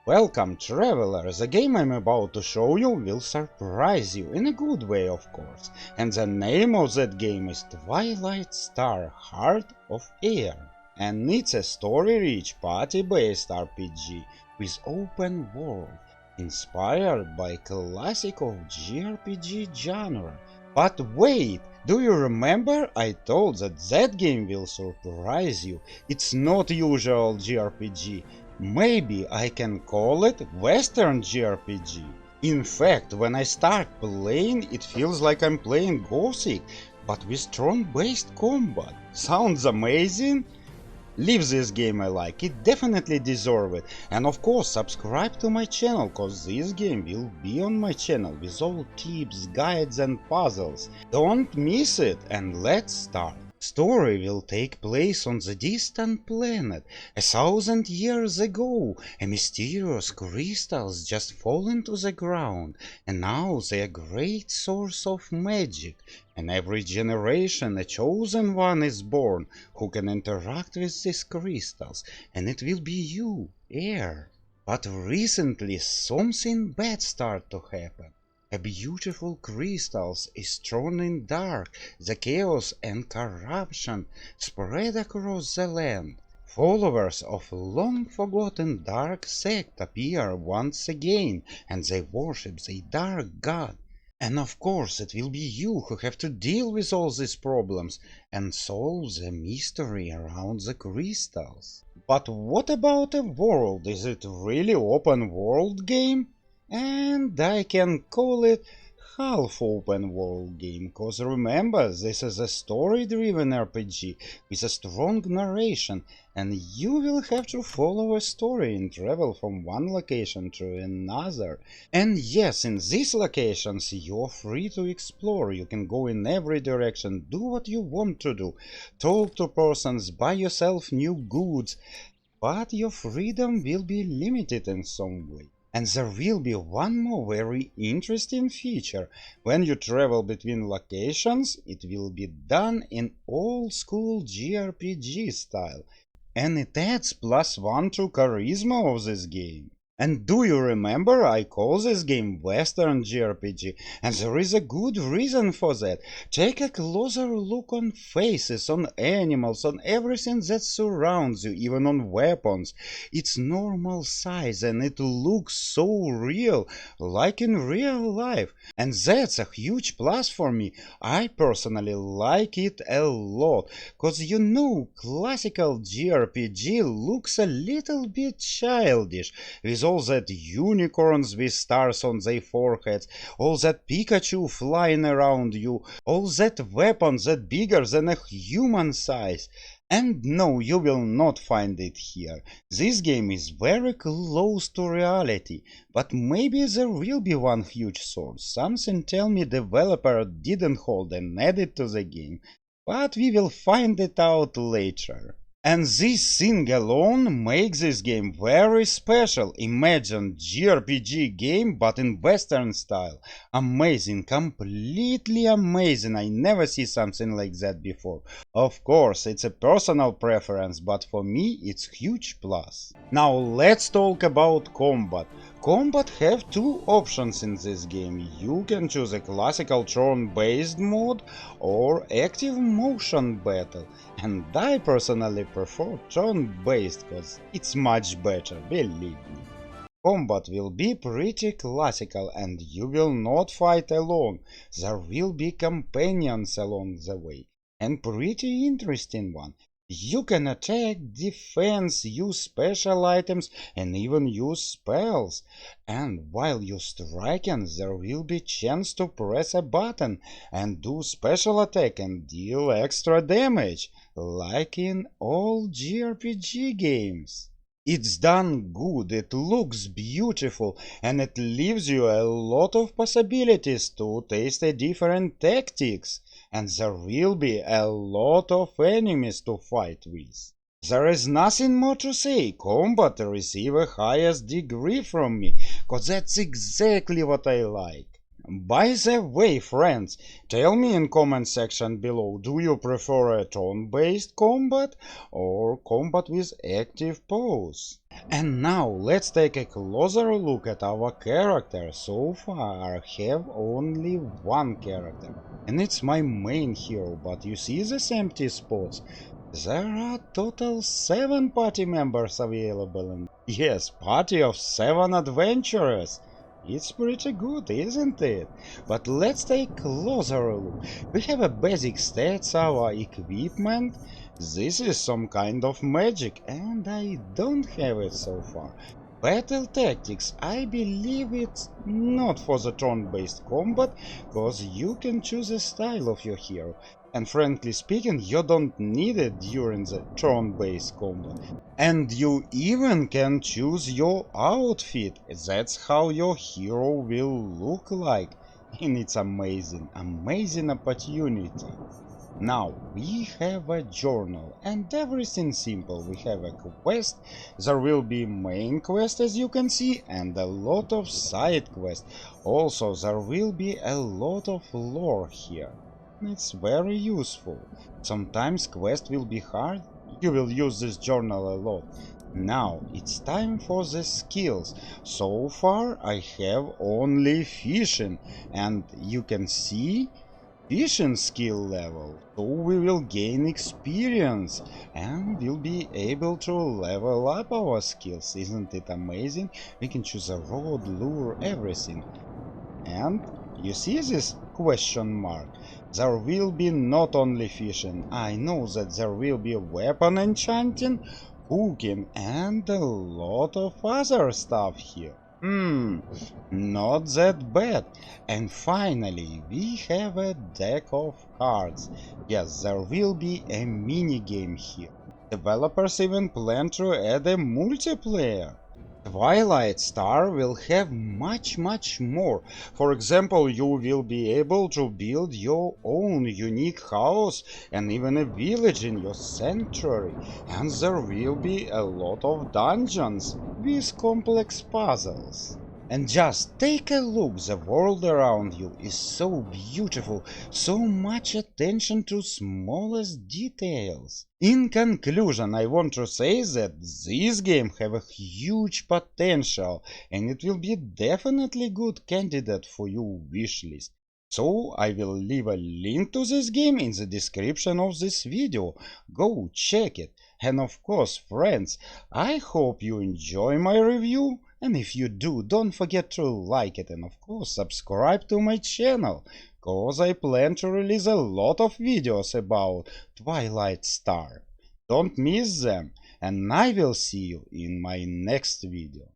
Welcome traveler, the game I'm about to show you will surprise you, in a good way of course, and the name of that game is Twilight Star Heart of Air, and it's a story-rich party-based RPG with open world, inspired by classic of JRPG genre. But wait, do you remember I told that game will surprise you? It's not usual JRPG. Maybe I can call it Western JRPG. In fact, when I start playing, it feels like I'm playing Gothic, but with turn-based combat. Sounds amazing? Leave this game a like, it definitely deserves it. And of course subscribe to my channel, cause this game will be on my channel with all tips, guides and puzzles. Don't miss it, and let's start. Story will take place on the distant planet. 1,000 years ago, a mysterious crystals just fall into the ground, and now they are a great source of magic. And every generation a chosen one is born who can interact with these crystals, and it will be you, Air. But recently something bad started to happen. A beautiful crystals is turning dark, the chaos and corruption spread across the land. Followers of long-forgotten dark sect appear once again, and they worship the dark god. And of course it will be you who have to deal with all these problems and solve the mystery around the crystals. But what about a world? Is it really open world game? And I can call it half open world game, cause remember, this is a story-driven RPG with a strong narration, and you will have to follow a story and travel from one location to another. And yes, in these locations you're free to explore, you can go in every direction, do what you want to do, talk to persons, buy yourself new goods, but your freedom will be limited in some way. And there will be one more very interesting feature. When you travel between locations, it will be done in old school JRPG style. And it adds +1 to charisma of this game. And do you remember I call this game Western JRPG, and there is a good reason for that. Take a closer look on faces, on animals, on everything that surrounds you, even on weapons. It's normal size and it looks so real, like in real life. And that's a huge plus for me. I personally like it a lot, cause you know, classical JRPG looks a little bit childish, with all that unicorns with stars on their foreheads, all that Pikachu flying around you, all that weapons that bigger than a human size. And no, you will not find it here. This game is very close to reality, but maybe there will be one huge source. Something tell me developer didn't hold and add it to the game, but we will find it out later. And this thing alone makes this game very special. Imagine JRPG game but in Western style. Amazing, completely amazing. I never see something like that before. Of course, it's a personal preference, but for me it's huge plus. Now let's talk about combat. Combat have two options in this game. You can choose a classical turn-based mode or active motion battle. And I personally prefer turn-based cause it's much better, believe me. Combat will be pretty classical and you will not fight alone. There will be companions along the way. And pretty interesting one. You can attack, defense, use special items and even use spells. And while you're striking, there will be chance to press a button and do special attack and deal extra damage, like in all JRPG games. It's done good, it looks beautiful, and it leaves you a lot of possibilities to taste a different tactics. And there will be a lot of enemies to fight with. There is nothing more to say. Combat receive a highest degree from me, cause that's exactly what I like. By the way, friends, tell me in comment section below, do you prefer a turn-based combat or combat with active pose? And now let's take a closer look at our character. So far I have only one character, and it's my main hero, but you see these empty spots? There are total 7 party members available, and yes, party of 7 adventurers. It's pretty good, isn't it? But let's take a closer look. We have a basic stats, our equipment. This is some kind of magic, and I don't have it so far. Battle tactics, I believe it's not for the turn-based combat, cause you can choose a style of your hero. And frankly speaking, you don't need it during the turn-based combat. And you even can choose your outfit. That's how your hero will look like. And it's amazing, amazing opportunity. Now we have a journal and everything simple. We have a quest, there will be main quest as you can see, and a lot of side quests. Also there will be a lot of lore here. It's very useful. Sometimes quest will be hard, you will use this journal a lot. Now it's time for the skills. So far I have only fishing, and you can see fishing skill level, so we will gain experience and we'll be able to level up our skills. Isn't it amazing? We can choose a rod, lure, everything. And you see this question mark? There will be not only fishing, I know that there will be weapon enchanting, cooking and a lot of other stuff here. Not that bad. And finally, we have a deck of cards. Yes, there will be a mini game here. Developers even plan to add a multiplayer. Twilight Star will have much more. For example, you will be able to build your own unique house and even a village in your sanctuary. And there will be a lot of dungeons with complex puzzles. And just take a look, the world around you is so beautiful, so much attention to smallest details. In conclusion, I want to say that this game have a huge potential and it will be definitely good candidate for your wishlist. So I will leave a link to this game in the description of this video. Go check it. And of course, friends, I hope you enjoy my review. And if you do, don't forget to like it and of course subscribe to my channel, cause I plan to release a lot of videos about Twilight Star. Don't miss them, and I will see you in my next video.